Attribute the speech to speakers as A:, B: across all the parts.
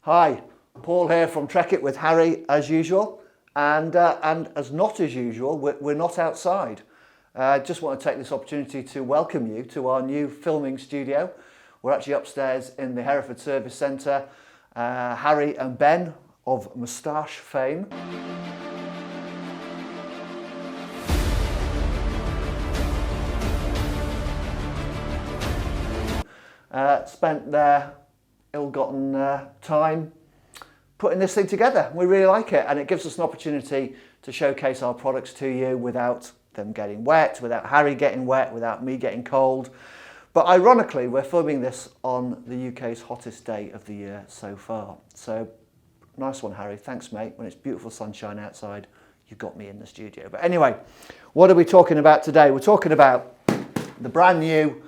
A: Hi, Paul here from Trekitt with Harry as usual, and as not as usual, we're not outside. Just want to take this opportunity to welcome you to our new filming studio. We're actually upstairs in the Hereford Service Centre. Harry and Ben of Moustache fame. Spent their ill-gotten time putting this thing together. We really like it, and it gives us an opportunity to showcase our products to you without them getting wet, without Harry getting wet, without me getting cold. But ironically, we're filming this on the UK's hottest day of the year so far. So nice one, Harry. Thanks, mate. When it's beautiful sunshine outside, you got me in the studio. But anyway, what are we talking about today? We're talking about the brand new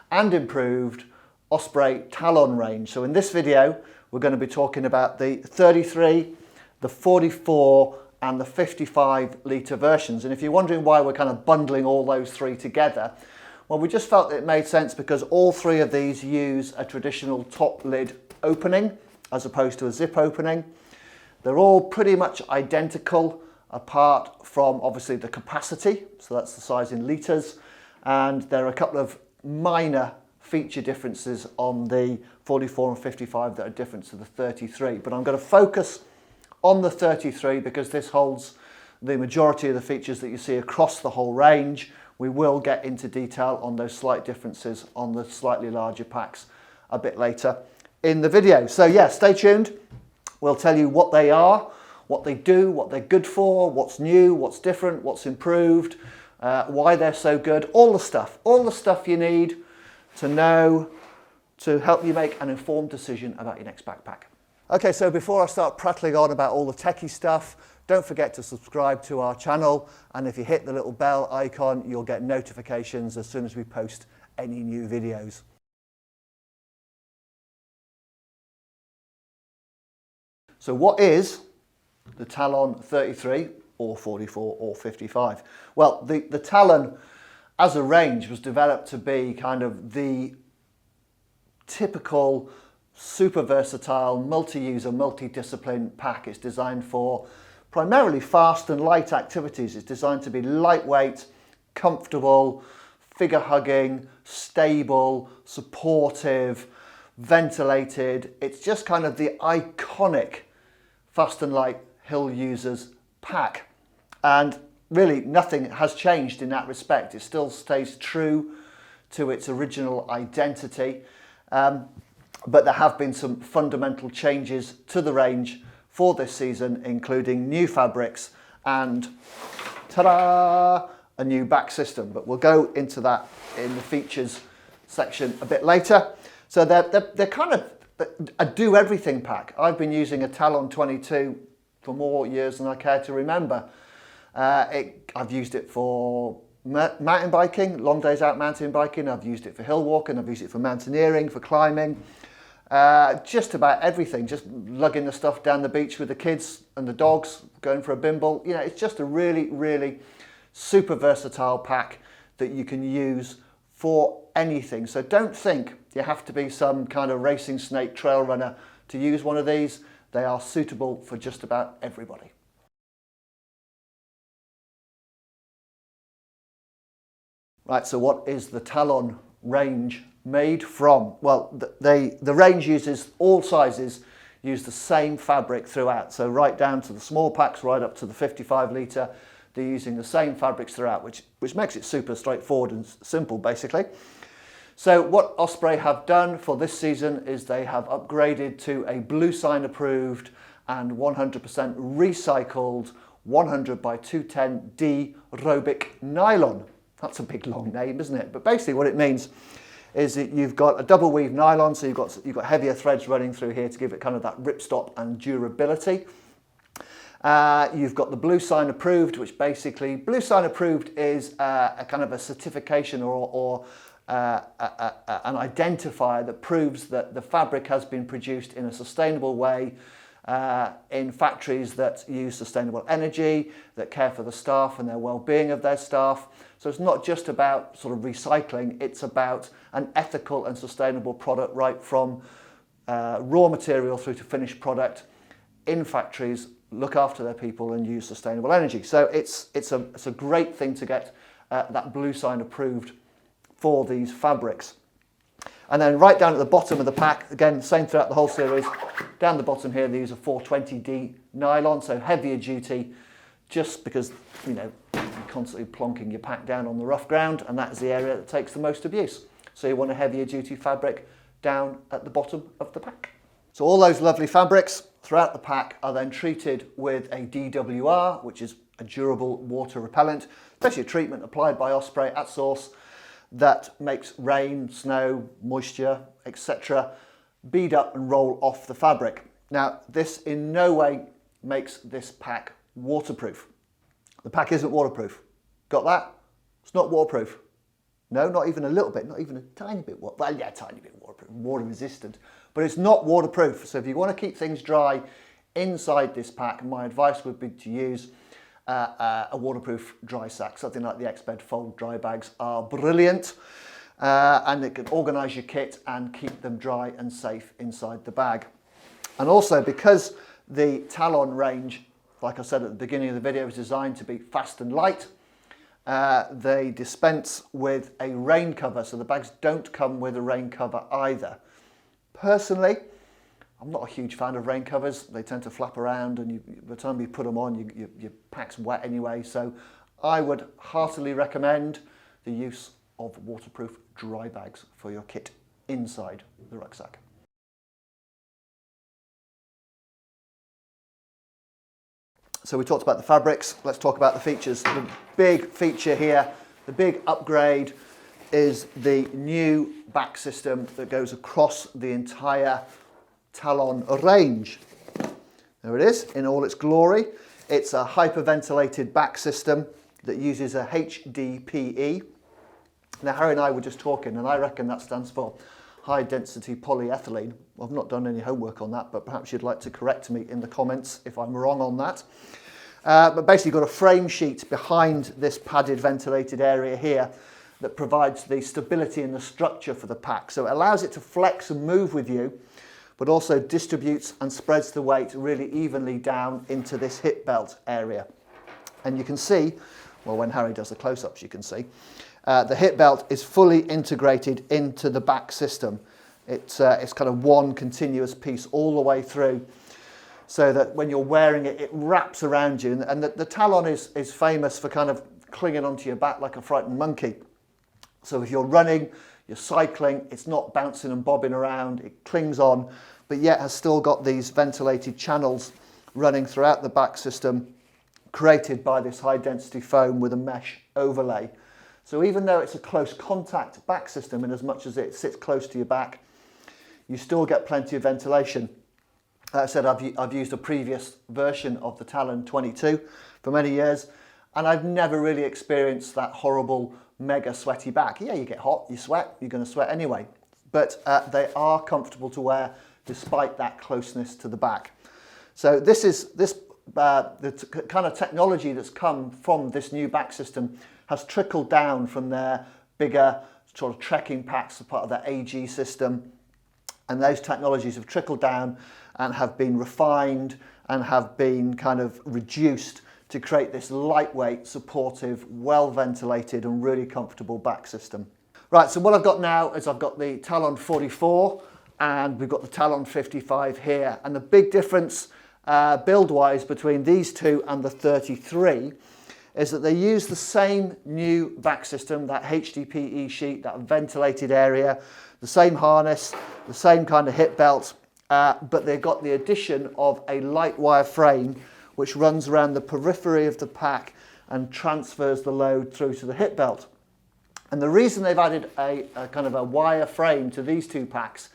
A: and improved Osprey Talon range. So in this video, we're going to be talking about the 33, the 44 and the 55 litre versions. And if you're wondering why we're kind of bundling all those three together, well, we just felt that it made sense because all three of these use a traditional top lid opening as opposed to a zip opening. They're all pretty much identical apart from obviously the capacity, so that's the size in litres, and there are a couple of minor feature differences on the 44 and 55 that are different to the 33. But I'm going to focus on the 33 because this holds the majority of the features that you see across the whole range. We will get into detail on those slight differences on the slightly larger packs a bit later in the video. So yeah, stay tuned. We'll tell you what they are, what they do, what they're good for, what's new, what's different, what's improved, why they're so good, all the stuff you need to know to help you make an informed decision about your next backpack. Okay, so before I start prattling on about all the techie stuff, don't forget to subscribe to our channel, and if you hit the little bell icon, you'll get notifications as soon as we post any new videos. So what is the Talon 33 or 44 or 55? Well, the Talon as a range was developed to be kind of the typical super versatile, multi-user, multi-discipline pack. It's designed for primarily fast and light activities. It's designed to be lightweight, comfortable, figure hugging, stable, supportive, ventilated. It's just kind of the iconic fast and light hill users pack. And really nothing has changed in that respect. It still stays true to its original identity. But there have been some fundamental changes to the range for this season, including new fabrics and, ta-da, a new back system. But we'll go into that in the features section a bit later. So they're kind of a do-everything pack. I've been using a Talon 22 for more years than I care to remember. I've used it for mountain biking, long days out mountain biking. I've used it for hill walking. I've used it for mountaineering, for climbing. Just about everything, just lugging the stuff down the beach with the kids and the dogs, going for a bimble. You know, it's just a really, really super versatile pack that you can use for anything. So don't think you have to be some kind of racing snake trail runner to use one of these. They are suitable for just about everybody. Right, so what is the Talon range made from? Well, the range uses, all sizes use the same fabric throughout. So right down to the small packs, right up to the 55 litre, they're using the same fabrics throughout, which makes it super straightforward and simple, basically. So what Osprey have done for this season is they have upgraded to a Blue Sign approved and 100% recycled 100 by 210D Robic nylon. That's a big long name, isn't it? But basically what it means is that you've got a double weave nylon, so you've got heavier threads running through here to give it kind of that ripstop and durability. You've got the Blue Sign approved, which basically, Blue Sign approved is a kind of a certification or an identifier that proves that the fabric has been produced in a sustainable way in factories that use sustainable energy, that care for the staff and their well-being of their staff. So it's not just about sort of recycling, it's about an ethical and sustainable product right from raw material through to finished product in factories, look after their people and use sustainable energy. So it's a great thing to get that blue sign approved for these fabrics. And then right down at the bottom of the pack, again, same throughout the whole series, down the bottom here, they use a 420D nylon, so heavier duty, just because, you know, you're constantly plonking your pack down on the rough ground, and that's the area that takes the most abuse. So you want a heavier duty fabric down at the bottom of the pack. So all those lovely fabrics throughout the pack are then treated with a DWR, which is a durable water repellent, especially a treatment applied by Osprey at source that makes rain, snow, moisture, etc. bead up and roll off the fabric. Now, this in no way makes this pack waterproof. The pack isn't waterproof. Got that? It's not waterproof. No, not even a little bit, not even a tiny bit. Well, yeah, a tiny bit waterproof, water resistant, but it's not waterproof. So if you want to keep things dry inside this pack, my advice would be to use a waterproof dry sack. Something like the Exped Fold dry bags are brilliant, and it can organise your kit and keep them dry and safe inside the bag. And also, because the Talon range, like I said at the beginning of the video, is designed to be fast and light, they dispense with a rain cover, so the bags don't come with a rain cover either. Personally, I'm not a huge fan of rain covers. They tend to flap around, and by the time you put them on, your pack's wet anyway. So I would heartily recommend the use of waterproof dry bags for your kit inside the rucksack. So we talked about the fabrics, let's talk about the features. The big feature here, the big upgrade, is the new back system that goes across the entire Talon range. There it is in all its glory. It's a hyperventilated back system that uses a HDPE. Now, Harry and I were just talking, and I reckon that stands for high density polyethylene. I've not done any homework on that, but perhaps you'd like to correct me in the comments if I'm wrong on that. But basically got a frame sheet behind this padded ventilated area here that provides the stability and the structure for the pack. So it allows it to flex and move with you, but also distributes and spreads the weight really evenly down into this hip belt area. And you can see, well, when Harry does the close-ups, you can see, the hip belt is fully integrated into the back system. It's kind of one continuous piece all the way through, so that when you're wearing it, it wraps around you. And the Talon is famous for kind of clinging onto your back like a frightened monkey. So if you're running, you're cycling, it's not bouncing and bobbing around, it clings on, but yet has still got these ventilated channels running throughout the back system, created by this high density foam with a mesh overlay. So even though it's a close contact back system, in as much as it sits close to your back, you still get plenty of ventilation. Like I said, I've used a previous version of the Talon 22 for many years, and I've never really experienced that horrible, mega sweaty back. Yeah, you get hot, you sweat, you're going to sweat anyway. But they are comfortable to wear despite that closeness to the back. So the kind of technology that's come from this new back system has trickled down from their bigger sort of trekking packs as part of their AG system. And those technologies have trickled down and have been refined and have been kind of reduced to create this lightweight, supportive, well-ventilated and really comfortable back system. Right, so what I've got now is I've got the Talon 44 and we've got the Talon 55 here. And the big difference build-wise between these two and the 33 is that they use the same new back system, that HDPE sheet, that ventilated area, the same harness, the same kind of hip belt, but they've got the addition of a light wire frame which runs around the periphery of the pack and transfers the load through to the hip belt. And the reason they've added a kind of a wire frame to these two packs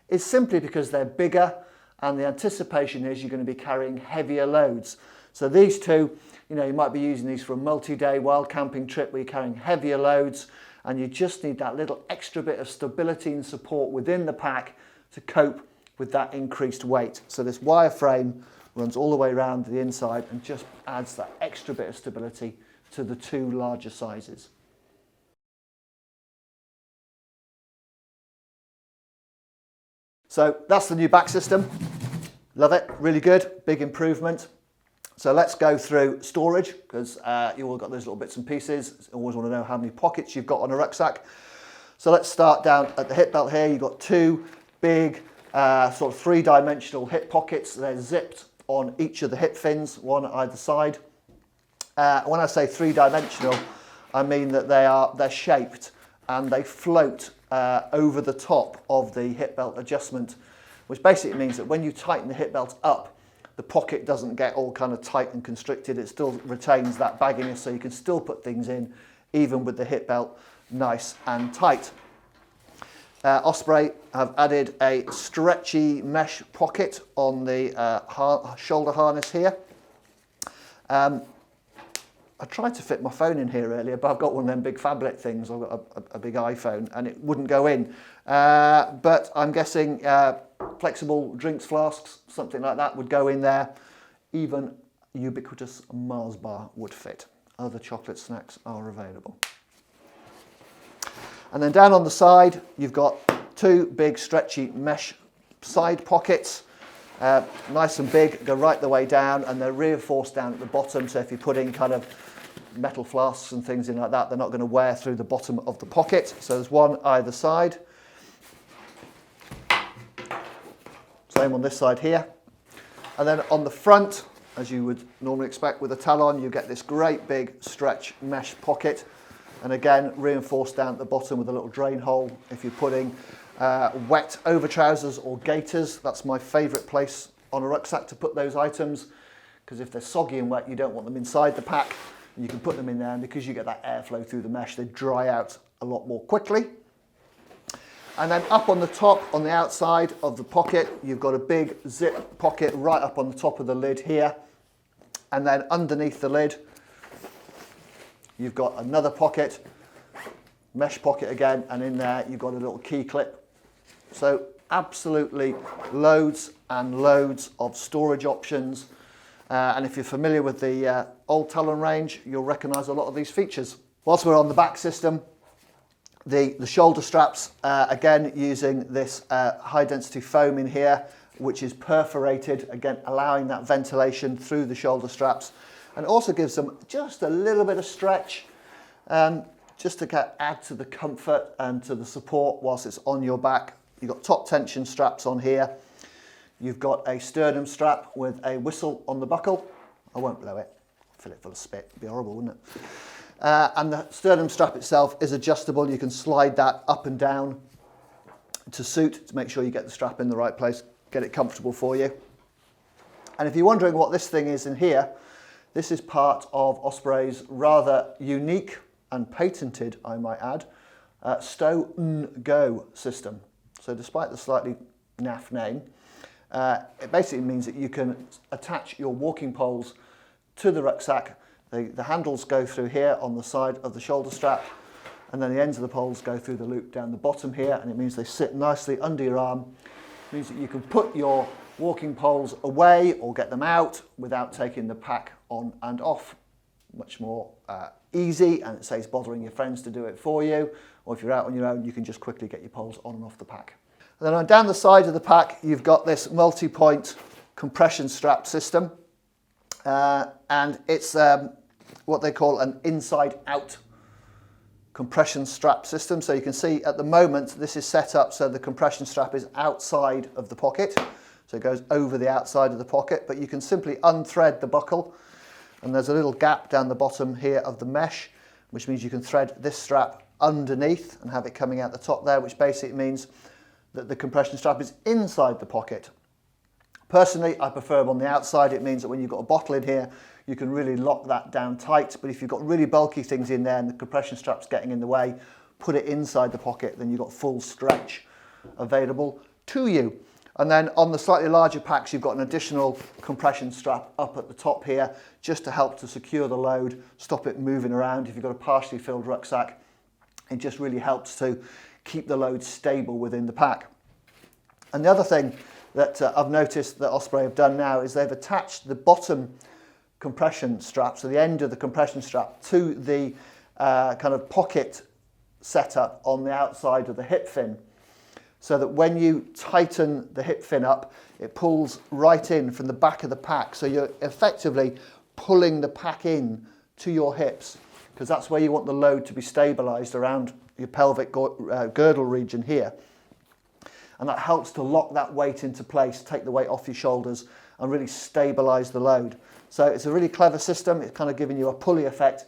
A: is simply because they're bigger, and the anticipation is you're going to be carrying heavier loads. So these two, you know, you might be using these for a multi-day wild camping trip where you're carrying heavier loads, and you just need that little extra bit of stability and support within the pack to cope with that increased weight. So this wire frame runs all the way around the inside and just adds that extra bit of stability to the two larger sizes. So that's the new back system. Love it, really good, big improvement. So let's go through storage, because you've all got those little bits and pieces. Always want to know how many pockets you've got on a rucksack. So let's start down at the hip belt here. You've got two big sort of three-dimensional hip pockets. They're zipped on each of the hip fins, one at either side. When I say three-dimensional, I mean that they're shaped and they float over the top of the hip belt adjustment, which basically means that when you tighten the hip belt up, the pocket doesn't get all kind of tight and constricted. It still retains that bagginess, so you can still put things in even with the hip belt nice and tight. Osprey have added a stretchy mesh pocket on the shoulder harness here. I tried to fit my phone in here earlier, but I've got one of them big phablet things. I've got a big iPhone and it wouldn't go in. But I'm guessing flexible drinks flasks, something like that would go in there. Even ubiquitous Mars bar would fit. Other chocolate snacks are available. And then down on the side, you've got two big stretchy mesh side pockets. Nice and big, go right the way down, and they're reinforced down at the bottom, so if you put in kind of metal flasks and things in like that, they're not going to wear through the bottom of the pocket. So there's one either side. Same on this side here. And then on the front, as you would normally expect with a Talon, you get this great big stretch mesh pocket. And again, reinforced down at the bottom with a little drain hole. If you're putting wet over trousers or gaiters, that's my favourite place on a rucksack to put those items, because if they're soggy and wet, you don't want them inside the pack, and you can put them in there, and because you get that airflow through the mesh, they dry out a lot more quickly. And then up on the top, on the outside of the pocket, you've got a big zip pocket right up on the top of the lid here, and then underneath the lid, you've got another pocket, mesh pocket again, and in there you've got a little key clip. So absolutely loads and loads of storage options. And if you're familiar with the old Talon range, you'll recognise a lot of these features. Whilst we're on the back system, the shoulder straps, again using this high density foam in here, which is perforated, again allowing that ventilation through the shoulder straps, and also gives them just a little bit of stretch, just to add to the comfort and to the support whilst it's on your back. You've got top tension straps on here. You've got a sternum strap with a whistle on the buckle. I won't blow it, fill it full of spit, it'd be horrible, wouldn't it? And the sternum strap itself is adjustable. You can slide that up and down to suit, to make sure you get the strap in the right place, get it comfortable for you. And if you're wondering what this thing is in here, this is part of Osprey's rather unique and patented, I might add, stow and go system. So despite the slightly naff name, it basically means that you can attach your walking poles to the rucksack. The handles go through here on the side of the shoulder strap, and then the ends of the poles go through the loop down the bottom here, and it means they sit nicely under your arm. It means that you can put your walking poles away or get them out without taking the pack on and off. Much more easy, and it saves bothering your friends to do it for you, or if you're out on your own, you can just quickly get your poles on and off the pack. And then on down the side of the pack, you've got this multi-point compression strap system, and it's what they call an inside-out compression strap system. So you can see at the moment this is set up so the compression strap is outside of the pocket, so it goes over the outside of the pocket, but you can simply unthread the buckle, and there's a little gap down the bottom here of the mesh, which means you can thread this strap underneath and have it coming out the top there, which basically means that the compression strap is inside the pocket. Personally, I prefer them on the outside. It means that when you've got a bottle in here, you can really lock that down tight. But if you've got really bulky things in there and the compression strap's getting in the way, put it inside the pocket, then you've got full stretch available to you. And then on the slightly larger packs, you've got an additional compression strap up at the top here, just to help to secure the load, stop it moving around. If you've got a partially filled rucksack, it just really helps to keep the load stable within the pack. And the other thing that I've noticed that Osprey have done now is they've attached the bottom compression strap, so the end of the compression strap, to the kind of pocket setup on the outside of the hip fin. so that when you tighten the hip fin up, it pulls right in from the back of the pack. So you're effectively pulling the pack in to your hips, because that's where you want the load to be stabilised, around your pelvic girdle region here. And that helps to lock that weight into place, take the weight off your shoulders and really stabilise the load. So it's a really clever system. It's kind of giving you a pulley effect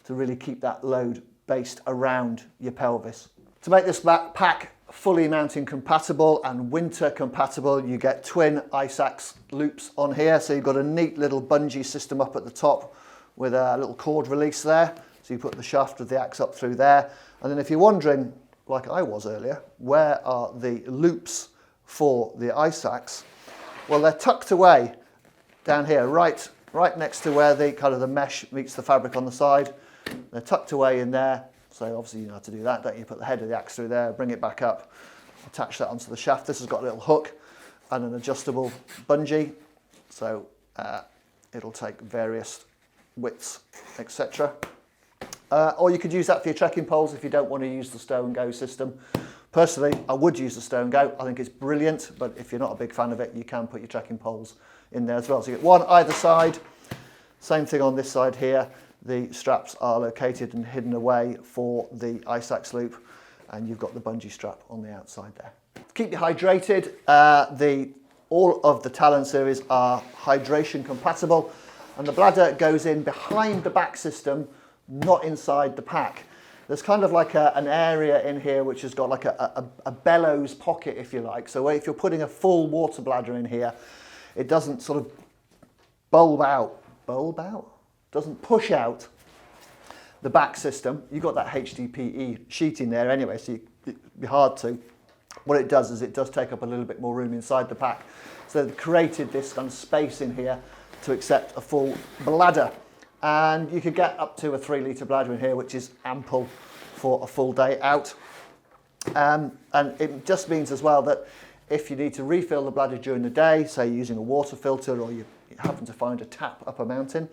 A: to really keep that load based around your pelvis. To make this pack fully mountain compatible and winter compatible, you get twin ice axe loops on here. So you've got a neat little bungee system up at the top with a little cord release there. So you put the shaft of the axe up through there. And then if you're wondering, like I was earlier, where are the loops for the ice axe? Well, they're tucked away down here, right next to where the kind of the mesh meets the fabric on the side. They're tucked away in there. So obviously you know how to do that, don't you? Put the head of the axe through there, bring it back up, attach that onto the shaft. This has got a little hook and an adjustable bungee. So it'll take various widths, etc. Or you could use that for your trekking poles if you don't want to use the stow and go system. Personally, I would use the stow and go. I think it's brilliant, but if you're not a big fan of it, you can put your trekking poles in there as well. So you get one either side. Same thing on this side here. The straps are located and hidden away for the ice axe loop, and you've got the bungee strap on the outside there. To keep you hydrated, all of the Talon series are hydration compatible, and the bladder goes in behind the back system, not inside the pack. There's kind of like an area in here which has got like a bellows pocket, if you like. So if you're putting a full water bladder in here, it doesn't sort of doesn't push out the back system. You've got that HDPE sheet in there anyway, so it'd be hard to. What it does is it does take up a little bit more room inside the pack. So they've created this kind of space in here to accept a full bladder. And you could get up to a 3 litre bladder in here, which is ample for a full day out. And it just means as well that if you need to refill the bladder during the day, say you're using a water filter or you happen to find a tap up a mountain,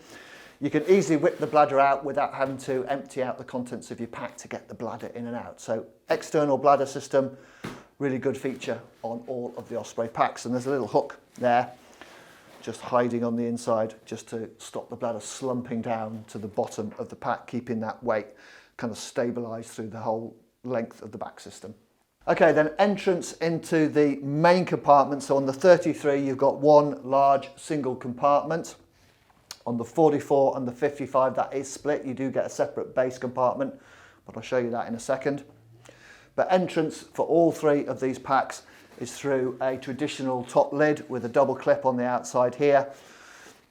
A: you can easily whip the bladder out without having to empty out the contents of your pack to get the bladder in and out. So external bladder system, really good feature on all of the Osprey packs. And there's a little hook there, just hiding on the inside, just to stop the bladder slumping down to the bottom of the pack, keeping that weight kind of stabilised through the whole length of the back system. Okay, then entrance into the main compartment. So on the 33, you've got one large single compartment. On the 44 and the 55, that is split. You do get a separate base compartment, but I'll show you that in a second. But entrance for all three of these packs is through a traditional top lid with a double clip on the outside here.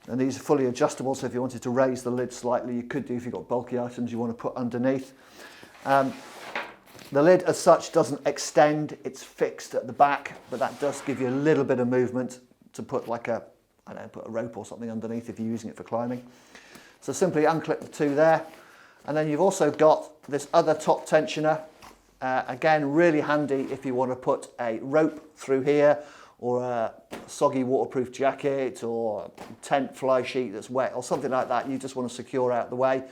A: And these are fully adjustable, so if you wanted to raise the lid slightly, you could do if you've got bulky items you want to put underneath. The lid as such doesn't extend, it's fixed at the back, but that does give you a little bit of movement to put like a, I don't know, put a rope or something underneath if you're using it for climbing. So simply unclip the two there. And then you've also got this other top tensioner. Again, really handy if you want to put a rope through here, or a soggy waterproof jacket, or a tent fly sheet that's wet, or something like that you just want to secure out the way.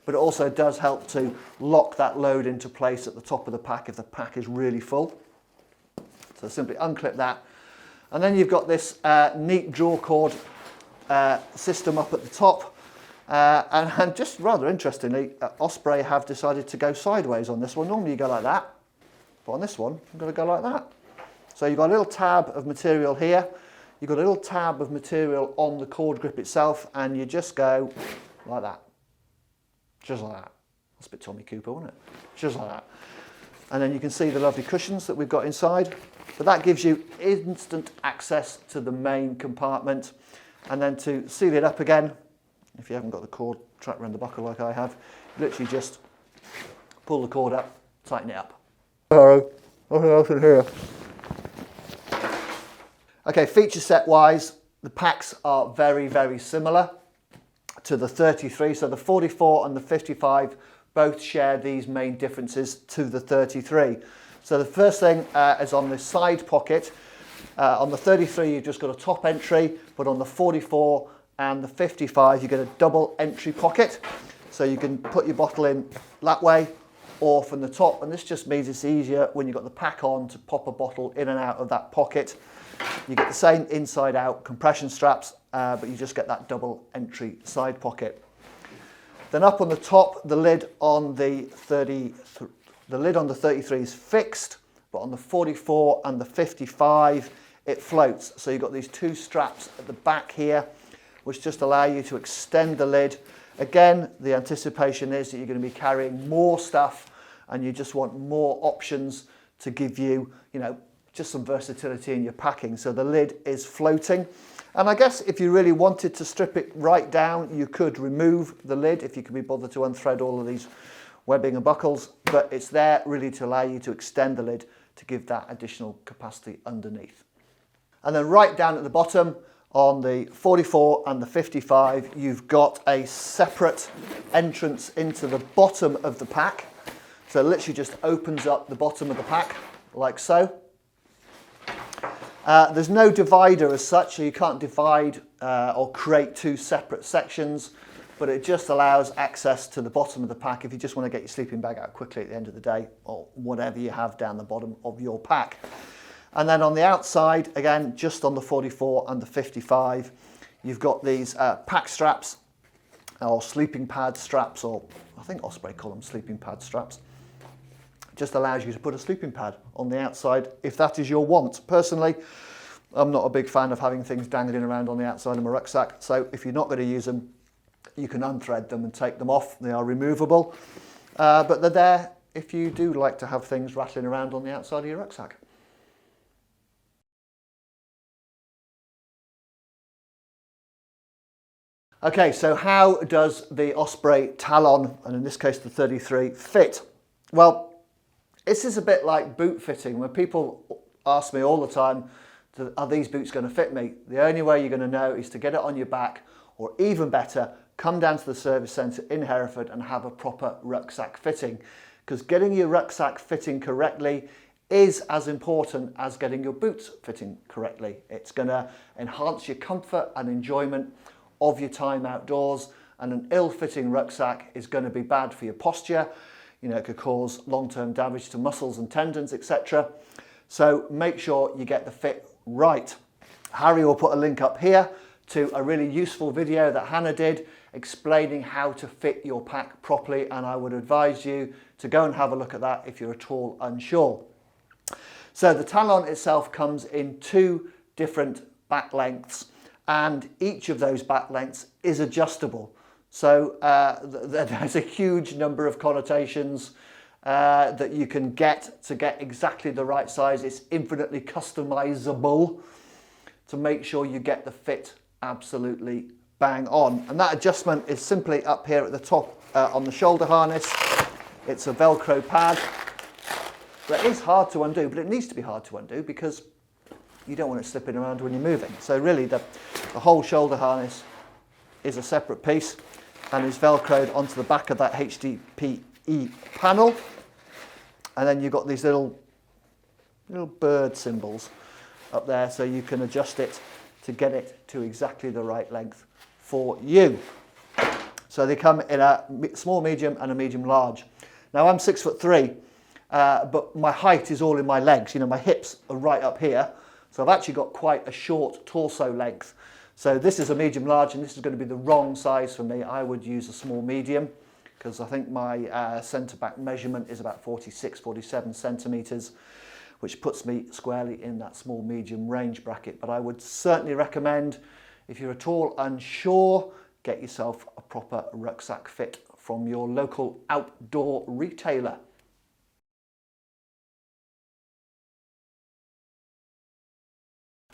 A: But it also does help to lock that load into place at the top of the pack if the pack is really full. So simply unclip that. And then you've got this neat draw cord system up at the top. And just rather interestingly, Osprey have decided to go sideways on this one. Normally you go like that, but on this one, you've got to go like that. So you've got a little tab of material here. You've got a little tab of material on the cord grip itself, and you just go like that. Just like that. That's a bit Tommy Cooper, wasn't it? Just like that. And then you can see the lovely cushions that we've got inside. But that gives you instant access to the main compartment. And then to seal it up again, if you haven't got the cord trapped around the buckle like I have, you literally just pull the cord up, tighten it up. Hello, nothing else in here. Okay, feature set wise, the packs are very, very similar to the 33. So the 44 and the 55 both share these main differences to the 33. So the first thing is on the side pocket. On the 33, you've just got a top entry, but on the 44 and the 55, you get a double entry pocket. So you can put your bottle in that way, or from the top, and this just means it's easier when you've got the pack on to pop a bottle in and out of that pocket. You get the same inside out compression straps, but you just get that double entry side pocket. Then up on the top, the lid on the 33 is fixed, but on the 44 and the 55 it floats. So you've got these two straps at the back here which just allow you to extend the lid. Again, the anticipation is that you're going to be carrying more stuff and you just want more options to give you, just some versatility in your packing. So the lid is floating. And I guess if you really wanted to strip it right down, you could remove the lid if you could be bothered to unthread all of these webbing and buckles, but it's there really to allow you to extend the lid to give that additional capacity underneath. And then right down at the bottom on the 44 and the 55, you've got a separate entrance into the bottom of the pack. So it literally just opens up the bottom of the pack like so. There's no divider as such, so you can't divide or create two separate sections, but it just allows access to the bottom of the pack if you just want to get your sleeping bag out quickly at the end of the day, or whatever you have down the bottom of your pack. And then on the outside, again, just on the 44 and the 55, you've got these pack straps, or sleeping pad straps, or I think Osprey call them sleeping pad straps. Just allows you to put a sleeping pad on the outside if that is your want. Personally, I'm not a big fan of having things dangling around on the outside of my rucksack, so if you're not going to use them, you can unthread them and take them off. They are removable, but they're there if you do like to have things rattling around on the outside of your rucksack. Okay, so how does the Osprey Talon, and in this case the 33, fit? Well, this is a bit like boot fitting. When people ask me all the time, are these boots going to fit me? The only way you're going to know is to get it on your back, or even better, come down to the service centre in Hereford and have a proper rucksack fitting. Because getting your rucksack fitting correctly is as important as getting your boots fitting correctly. It's going to enhance your comfort and enjoyment of your time outdoors, and an ill-fitting rucksack is going to be bad for your posture. It could cause long-term damage to muscles and tendons, etc. So make sure you get the fit right. Harry will put a link up here to a really useful video that Hannah did explaining how to fit your pack properly, and I would advise you to go and have a look at that if you're at all unsure. So the Talon itself comes in two different back lengths, and each of those back lengths is adjustable. So there's a huge number of connotations that you can get to get exactly the right size. It's infinitely customizable to make sure you get the fit absolutely bang on. And that adjustment is simply up here at the top on the shoulder harness. It's a Velcro pad. That is hard to undo, but it needs to be hard to undo because you don't want it slipping around when you're moving. So really the whole shoulder harness is a separate piece and is velcroed onto the back of that HDPE panel. And then you've got these little bird symbols up there, so you can adjust it to get it to exactly the right length for you. So they come in a small, medium and a medium large. Now I'm 6'3", but my height is all in my legs. My hips are right up here. So I've actually got quite a short torso length. So this is a medium large, and this is going to be the wrong size for me. I would use a small medium because I think my centre back measurement is about 46, 47 centimetres, which puts me squarely in that small medium range bracket. But I would certainly recommend, if you're at all unsure, get yourself a proper rucksack fit from your local outdoor retailer.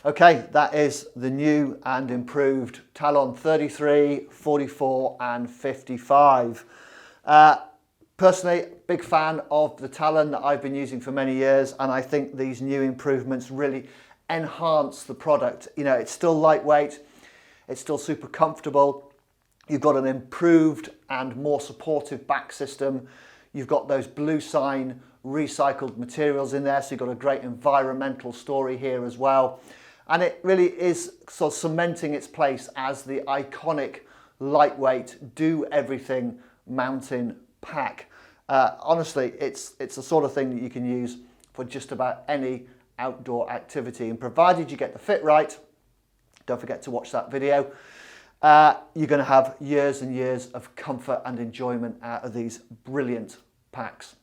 A: Okay, that is the new and improved Talon 33, 44 and 55. Personally, big fan of the Talon that I've been using for many years, and I think these new improvements really enhance the product. It's still lightweight, it's still super comfortable. You've got an improved and more supportive back system. You've got those Blue Sign recycled materials in there, so you've got a great environmental story here as well. And it really is sort of cementing its place as the iconic, lightweight, do everything mountain pack. Honestly, it's the sort of thing that you can use for just about any outdoor activity, and provided you get the fit right, don't forget to watch that video, you're going to have years and years of comfort and enjoyment out of these brilliant packs.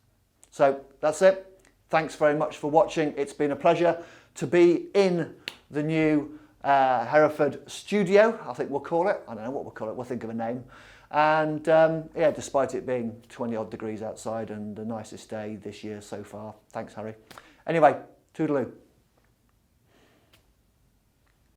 A: So that's it. Thanks very much for watching. It's been a pleasure to be in the new Hereford studio, I think we'll call it. I don't know what we'll call it. We'll think of a name. And yeah, despite it being 20 odd degrees outside and the nicest day this year so far. Thanks, Harry. Anyway, toodaloo.